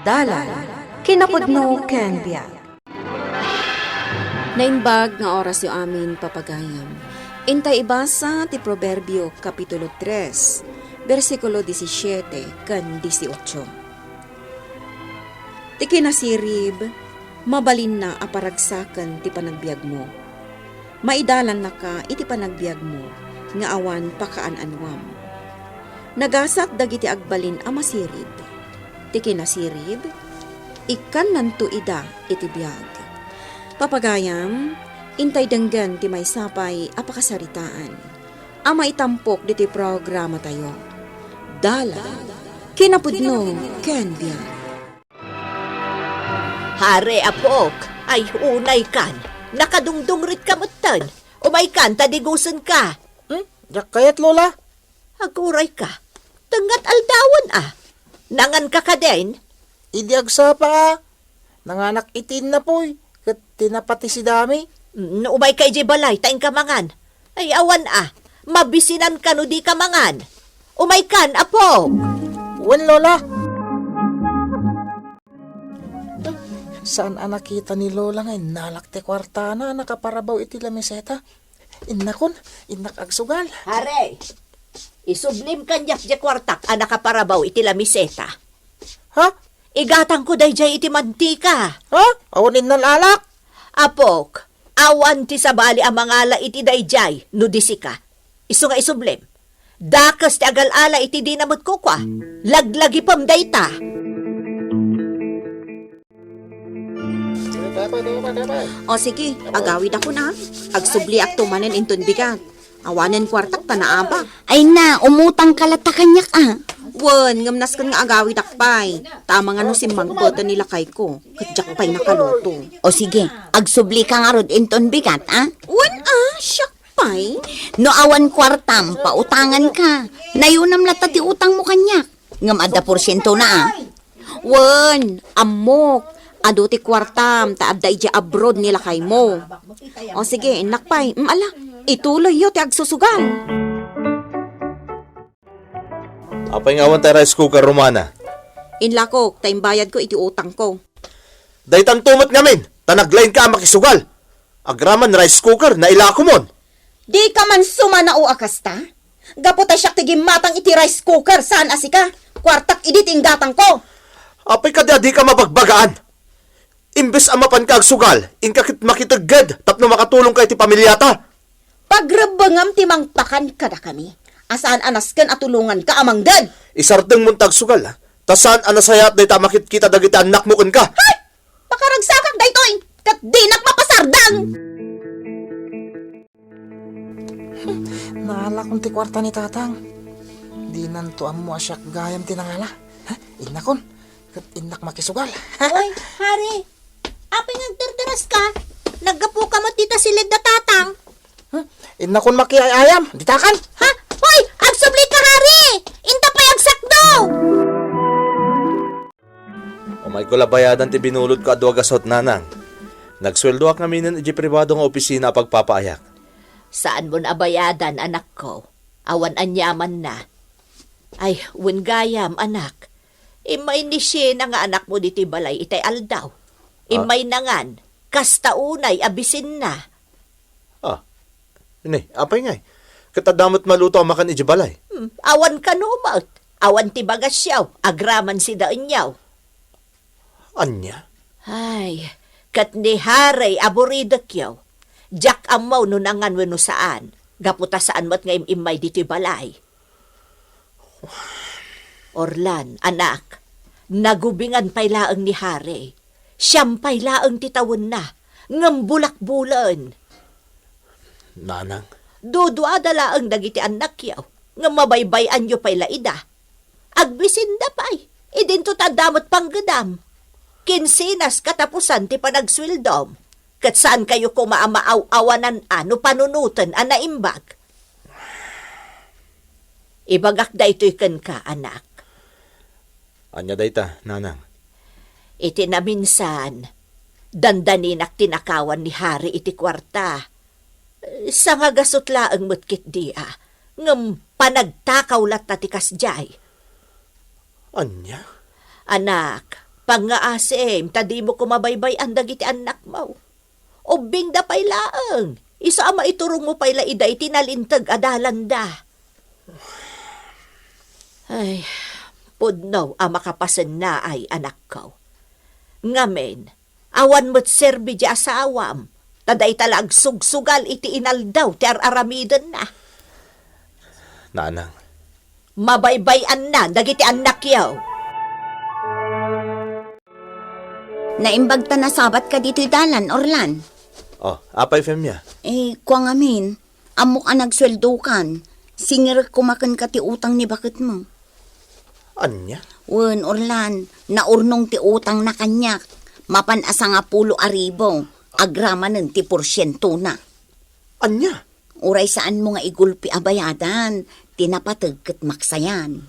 Dalan, kinapudno ken biag. Naimbag nga oras yung amin papagayam. Intay ibasa ti Proverbio Kapitulo 3, versikulo 17 kan 18. Ti kinasirib, mabalin na aparagsakan ti panagbiag mo. Maidalan na ka iti panagbiag mo, nga awan pakaaanwam. Nagasat dagiti agbalin a masirib. Ti kinasirib, ikan nanto ida iti biag. Papagayam, intay denggan ti may sapay apakasaritaan. Ama itampok diti programa tayo. Dala, kinapudno, ken biag. Hare apok, ay unay kan. Nakadungdungrit ka mutan. Umay kan, tadigusan ka. Jak kayat, Lola? Aguray ka. Tangat aldawan Nangan ka ka din? Idiagsa pa. Nanganak itin na po'y. Kat tinapati si dami. Umay kay balay, taing kamangan. Ay awan mabisinan ka no di kamangan. Umay kan, apok. Wen, Lola? Saan nakita ni Lola ngayon? Nalakte kwarta na, nakaparabaw iti lamiseta. Inakon, inak agsugal. Hare, isublim kanyak di kwartak nakaparabaw iti lamiseta. Ha? Igatang ko dayjay iti mantika. Ha? Awanin na lalak? Apok, awan ti sabali ang mangala iti dayjay, nudisi ka. Isu nga isublim. Dakas ti agal-ala iti dinamot ko kwa. Laglagi pam dayta. O sige, agawid ako na. Agsubli ak tumanen inton bigat. Awanen kwartak panaaba. Ay na, umutang kalata kanyak Wen, ngamnas kan nga agawid akpay. Tama nga no simmangkota nila kay ko. Kadyak pay nakaluto. O sige, agsubli ka nga rod inton bigat, Wen siyak pay. No awan kwartam, pautangan ka. Nayunam lata ti utang mo kanyak. Ngam ada porsyento na, Wen, amok. Ado ti kwartam, taadda ija abroad nila kay mo. O sige, nakpay. Ala, ituloy yo ti agsusugal. Apay nga awan tayo rice cooker, Romana. Inlakok, tayong bayad ko iti utang ko. Daytan tumot ngamin, tanaglain ka makisugal. Agraman rice cooker na ilako mon. Di ka man sumana o akasta? Gaputa siyak tigim matang iti rice cooker, saan asika? Kwartak idit inggatang ko. Apay ka di ka mabagbagaan. Imbes amapan ka agsugal, inkakit makitagad, tapno makatulong ka iti pamilyata. Pagrabangam timang pakan kada kami. Asaan anasken at tulungan ka amang dad. Isardeng muntag sugal, tasan anasayat day ta makit-kita dagiti anak mo ka. Hay! Pakaragsakak daytoy, kat di nakmapasardang. Naalak ti kwarta ni tatang. Di nantuan mo asyak gayam tinangala. Inakon, kat inak makisugal. Oy, Hari, apay nagterteras ka? Naggapo ka mo tita silid na tatang. Inakon makiayayam, ditakan. Ha? Hoy, agsubli ka, Hari! Inta pay agsakdo! Umay ko labayadan ti binulod ko adwagasot nanang. Nagsweldo ak namin iti pribado nga opisina pagpapaayak. Saan mo nabayadan, anak ko? Awan anyaman na. Ay, gayam, anak. Imay ni siya na nga anak mo diti balay itay aldaw. Imay nangan, kastaunay abisin na. Ini, apay ngay. Katadamot maluto ang makan iti balay. Awan ka numaut. Awan ti bagas siyaw. Agraman si daan yaw. Anya? Ay, kat ni Haray aburido kyaw. Jak amaw no nangan weno saan. Gaputa saan mo't ngayon imay diti balay. Orlan, anak, nagubingan pay laang ni Haray. Siyam pay laang titawon na. Ngambulak-bulan. Nanang? Duduadala ang dagiti anak yaw. Nga mabaybayan nyo pay laida. Agbisinda pay. Idinto tadamot panggadam. Kinsinas katapusan ti panagswildom. Kat saan kayo kumaamaaw-awanan ano panunutan anaimbag. Ibagak da ito'y kan ka, anak. Anya dayta, nanang? Iti na minsan, dandaninak tinakawan ni Hari iti kwarta. Sa nga gasutla ang mutkit dia, ngam panagtakaw lat tatikas jay. Anya? Anak, Pangaasim, tadi mo kumabaybay ang dagiti anak mo. Ubing da pay laeng. Isa ama iturong mo pay laida itinalintag adalanda. Ay, pudno ang makapasen na ay anak ko. Ngamen, awan mo't serbi di asawam. Taday talag sugsugal iti inaldaw ti aramidan na. Nanang, Mabaybayan na dagiti anak yaw. Naimbag ta na sabat ka dito'y dalan, Orlan. oh, apay Femya. Kuwang amin, amok ang nagsweldo kan. Singir kumakan ka ti utang ni bakit mo. Anya? Wen, Orlan, naurnong ti utang na kanyak. Mapan asa nga 10 aribo. Agramanen ti porsyento na. Anya? Uray saan mo nga igulpi abayadan. Tinapatag kat maksayan.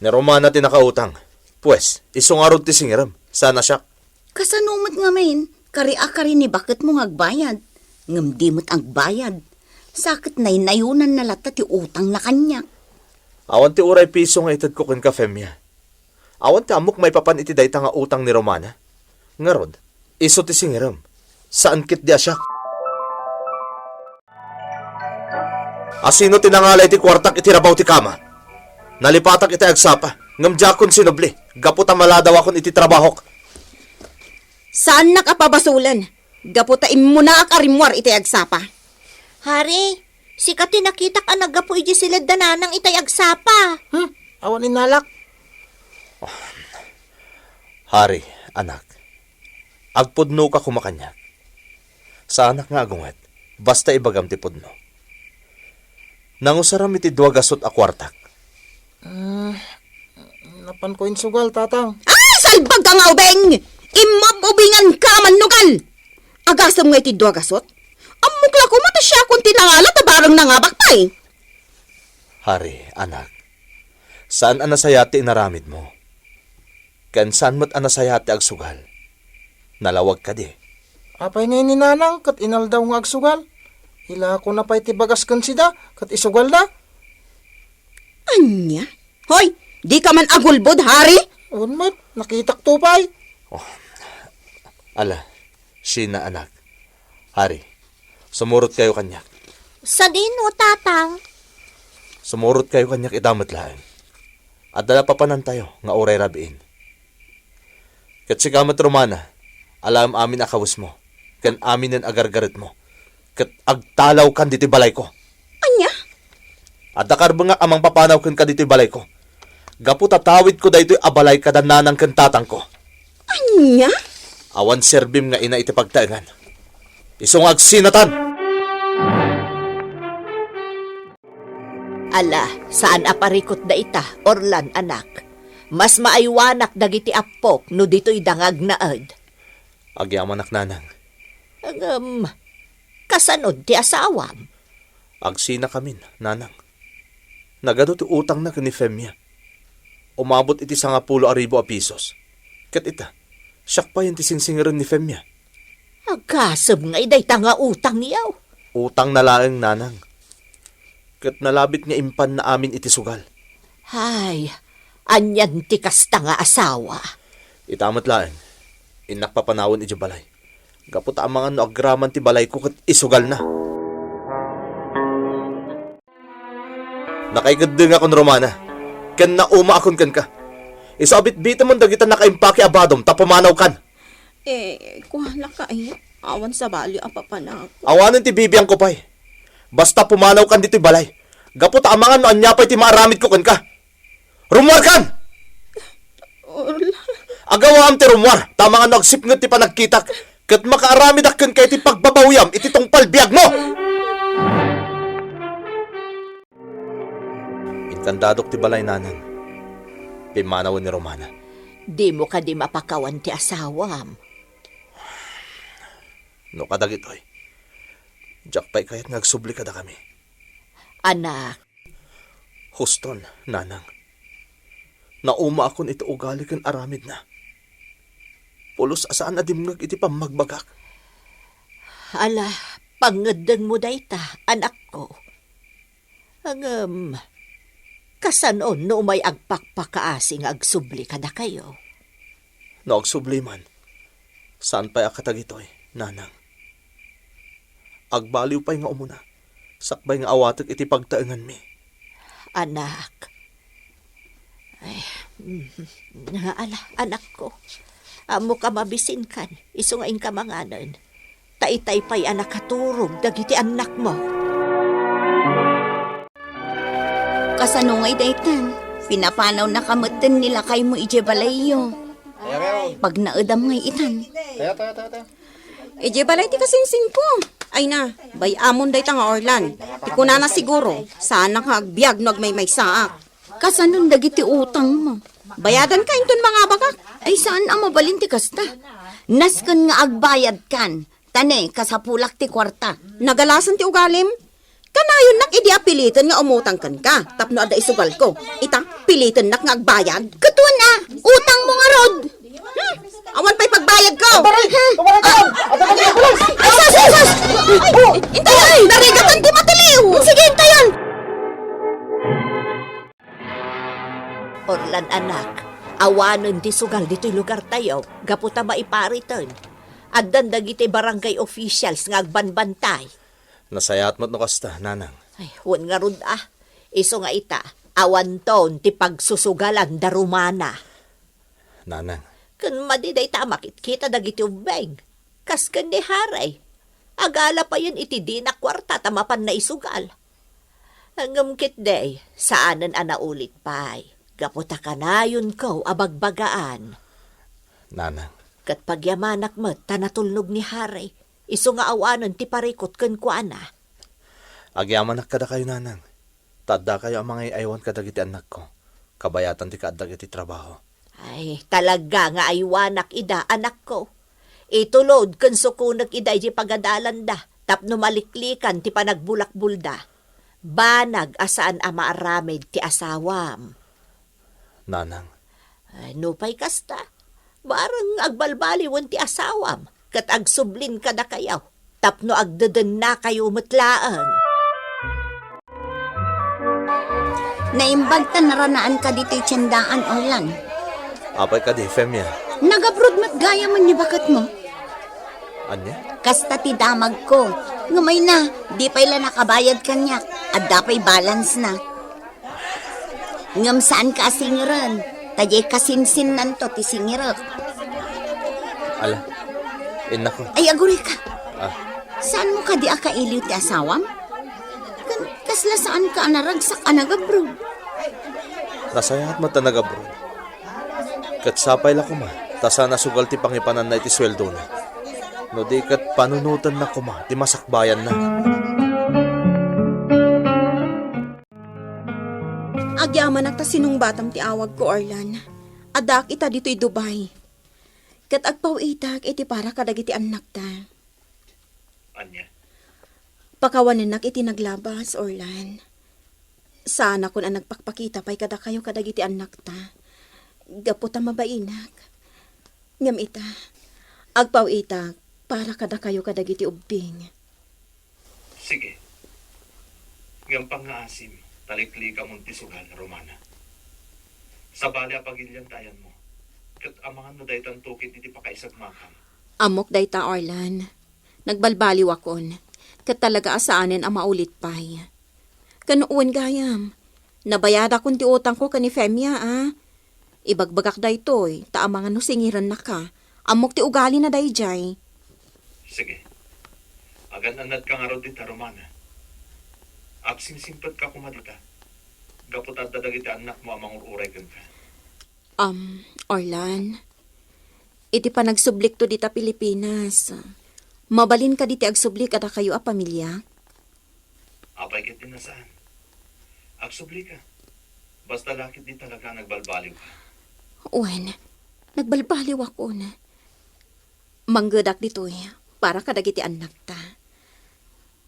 Ni Romana tinakautang. Pues, isungarod ti singiram. Sana siya. Kasanumot nga main, kari-akari ni bakit mo ngagbayad. Ngamdimot ang bayad. Sakit na'y nayunan na lata ti utang na kanyak. Awan ti uray piso nga itad ko ken ka Femya. Awan ti amok may papan iti dayta nga utang ni Romana. Ngarod, iso ti singiram. Saan kit di asyak? Asino tinangalay ti kwartak iti rabaw ti kama? Nalipatak iti agsapa. Ngamjakon sinubli. Gaputa maladaw akon iti trabahok. Saan nakapabasulan? Gaputain mo na akarimwar iti agsapa. Hari, si kati nakitak ang nagapoy di sila dananang itay agsapa. Awan inalak. Hari, anak. Agpudno ka kumakanyak. Sa anak nga agungat, basta ibagam ti pudno. Nangusaram iti 2 gasot a kwartak. Napan ko insugal, tatang. Salbag ka nga ubeng! Imapubingan ka manugal! Agasam nga iti 2 gasot? Amukla ko mata siya kung tinangala tabarang nangabak pa eh. Hari, anak. Saan anasayati inaramid mo? Kan saan mo't anasayati agsugal? Nalawag ka di. Apay ngayon ni nanang, kat inaldaw nga agsugal. Hila ko na pa'y tibagas kan sida, kat isugal na. Anya? Hoy, di ka man agulbod, hari? Awan mat, nakitak tupay. Ala, Sheena anak. Hari, sumurot kayo kanyak. Sa dino, tatang? Sumurot kayo kanyak idamat laeng. At dala papanan tayo, nga oray rabiin. Kat si kamat Romana, alam amin akawis mo. Kan amin ang agargarit mo. Kat agtalaw kan dito'y balay ko. Anya? At nakarbangak amang papanaw kan ka dito'y balay ko. Gapu tatawid ko daytoy abalay kadananang kan tatang ko. Anya? Awan serbim nga ina iti pagtaengan. Isong agsinatan! Ala, saan aparikot da ita, Orlan anak? Mas maaywanak dagiti apok no dito'y dangag naad. Agyaman nanang. Kasanod ti asawam. Agsina kamin, nanang. Nagado ti utang na kani Femya. Umabot iti 10 aribo a pisos. Kat ita, siyak pa yung tisingsingaran ni Femya. Agkasab nga iday tanga utang niyaw. Utang na laeng nanang. Kat nalabit nga impan na amin iti sugal. Hay, anyan ti kasta nga asawa. Itamat laeng, inak papanawon iti balay. Gapot ang mga no agraman ti balay ko kat isugal na. Nakaigad akon Romana. Ken na uma akon kan ka. Isabit-bita mo dagita nakaimpake abadom tapumanaw kan. Kuhala ka ay. Awan sa bali ang papanak. Awanan ti bibiyang ko pa'y. Basta pumanaw kan dito'y balay. Gapot ang mga no anyapay ti maaramid ko kan ka. Rumwar kan! Agawam ti rumwar. Tama nga no agsipngot ti panagkitak. Kat makaaramid akin kay ti pagbabawyam iti tong palbiag mo! Inkandadok ti balay nanang. Pimanaw ni Romana. Di mo ka di mapakawan ti asawam. No kadagitoy. Jakpay kayat nagsubli kada kami. Anak, Huston, nanang. Nauma akon ito ugali kan aramid na. Pulos asaan na dimngag iti pamagbagak. ala, pangadang mo dayta, anak ko. Hangam, Kasanon no may agpakpakaasi nga agsubli kada kayo. No agsubliman. Saan pa'y akatagitoy, nanang? Agbaliw pa'y nga umuna. Sakbay nga awatag iti pagtaengan mi. Anak. Ay, nga ala, anak ko. Amo ka mabisin kan, isungain ka manganon. Taitay pa'y anak katurog, dagiti anak mo. Kasanungay daytan, pinapanaw na kamutin nila kay mo ijebalayo. Pag naedam ngay itan. Balay ti kasinsin ko. Ay na, bay amon day nga Orlan. Ti ko na siguro, saan nakagbiag no may saak. Kasanon dagiti utang mo. Bayadan ka inton mga bakak. Ay saan ang mabalin ti kasta? Nasken nga agbayad kan. Tane, kasapulak ti kwarta. Nagalasan ti ugalim. Kanayon nak idi apilitan nga umutang kan ka. Tapno ada isugal ko. Ita, pilitan nak nga agbayad. Katuwa na, utang mo nga rod. Awan pa'y pagbayad ko. Ay, sus! Intayan! Narigatan ti matiliw! Sige, intayan! Orlan anak, awanon ti sugal dito'y lugar tayo, gaputa maipariton. Addan dagiti barangay officials nga agbanbantay. Nasayat mo't no kasta, nanang. Ay, huwag nga rod Iso nga ita, awan ton ti pagsusugalan darumana. Nanang, Kun madiday tamakit kita dagiti ubeng. Kas kan ni haray. Agala pa yun iti di na kwarta tamapan na isugal. Hanggang kit day, saanan anaulit pa'y. Gaputa ka na yun ko abagbagaan. nanang. Kat pagyamanak mo, tanatulnog ni haray. Iso nga awanon ti parikot kun kuana. Agyaman na kada kayo, nanang. Tadda kayo ang mga iaywan kadagiti anak ko. Kabayatan ti kadagiti trabaho. Ay, talaga nga aywanak ida, anak ko. Itulod kun sukunag ida di pagadalan da. Tapno maliklikan ti panagbulak-bulda. Banag asaan ama aramid ti asawam. Nanang, Ay, nupay kasta. Barang agbalbaliwan ti asawam. Kat agsublin ka na kayaw. Tapno agdadan na kayo matlaan. Naimbag ta naranaan ka dito'y tiyandaan, Orlan. apay ka di, Femia. Nagabrod mat gaya man ni bakat mo. Anya? Kasta ti damag ko. Ngamay na, di pa ila nakabayad kanyak. At dapay balance na. Ngam saan ka asingiran? Tajay kasinsin nanto ti singirok. Ala, ina ko. Ay, aguri ka. Ah, Saan mo ka di akailiw ti asawam? Kasla saan ka anaragsak anagabrod? nasayat mo tanaga bro. Kat sapay la kuma, tasa nasugal ti pangipanan na iti sweldo na. No di kat panunutan na kuma, ti masakbayan na. Agyaman at sinong batam ti awag ko, Orlan. Adak ita dito'y Dubai. Kat agpaw itak, iti para kadagiti anak ta. Anya? Pakawanan nak iti naglabas, Orlan. Sana kun ang nagpakpakita pa'y kada kayo kadagiti anak ta. Gaputa mabainak. Ngam ita, agpaw itak, para kada kayo kadagiti ubing. Sige. Ngam pangaasim, talikli ka mong tisugal, Romana. Sa bali apagilyan tayan mo. Kat amangan no daytan tukit iti pakaisag makam. Amok dayta, Orlan. Nagbalbaliw akon. Kat talaga asaanin ang maulit pa'y. Kanuuan gayam. Nabayada kong ti utang ko kani Femia, Ibagbagak daytoy, taamangan no singiran na ka. Amok ti ugali na dayjay. Sige. Agan anad ka nga ro dita, Romana. Agsimsimpad ka kumadita. Gaputad dadagiti anak mo amang ururay ka. Orlan, iti pa nagsublik to dita Pilipinas. Mabalin ka diti agsublik at kayo a pamilya. Apay kiti na saan. Agsubli ka. Basta lakit di talaga nagbalbaliw ka. Uwan, nagbalbaliw ako na. Manggadak ditoy, para kadagiti anak ta.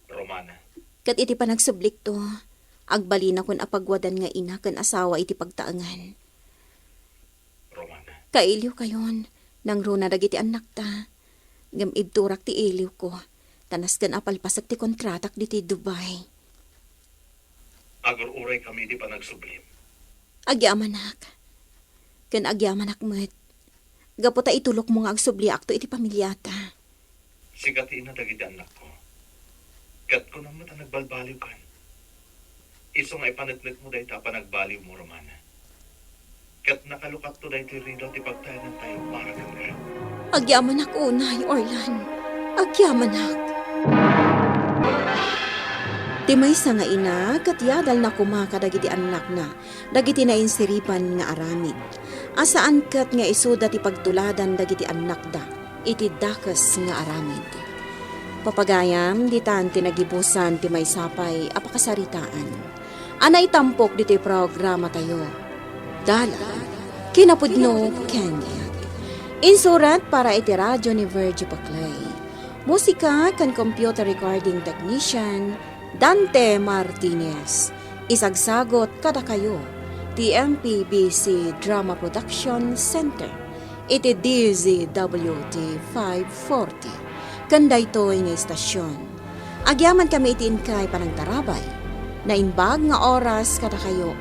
Romana. Kat iti pa nagsublik to, agbalin akon apagwadan nga ina kan asawa iti pagtaangan. Romana. Kailiw kayon, nang runa dagiti anak ta. Gamid turak ti iliw ko, tanas kan apalpasak ti kontratak diti Dubai. Agur uray kami di pa nagsublim. Agyamanak. Ken agyamanak met. Gaputa itulok mo nga agsubli akto iti pamilyata. Sigati na dagiti anak ko. Kat ko naman ang nagbalbaliw kan. Iso nga ipanaglit mo dahi ta panagbaliw mo, Romana. Kat nakalukat to dahi ti rilaw ti pagtayanan tayo para ka. Agyamanak unay, Orlan. Agyamanak. Ti maysa nga ina, katyadal na kumaka dagiti anak na, dagiti na insiripan nga aramid. Asaan kat nga isuda ti pagtuladan dagiti anak da, iti dakas nga aramid. Papagayam, di tan tinagibusan ti maysapay apakasaritaan. Anay tampok diti programa tayo. Dala, kinapudno Kenya. Insurat para iti radyo ni Virgie Paclay. Musika kan computer recording technician Dante Martinez. Isagsagot kada kayo. TMPBC Drama Production Center. Iti DZWT 540. Kanda ito nga istasyon. Agyaman kami itiin kay panagtarabay. Na inbag nga oras kada kayo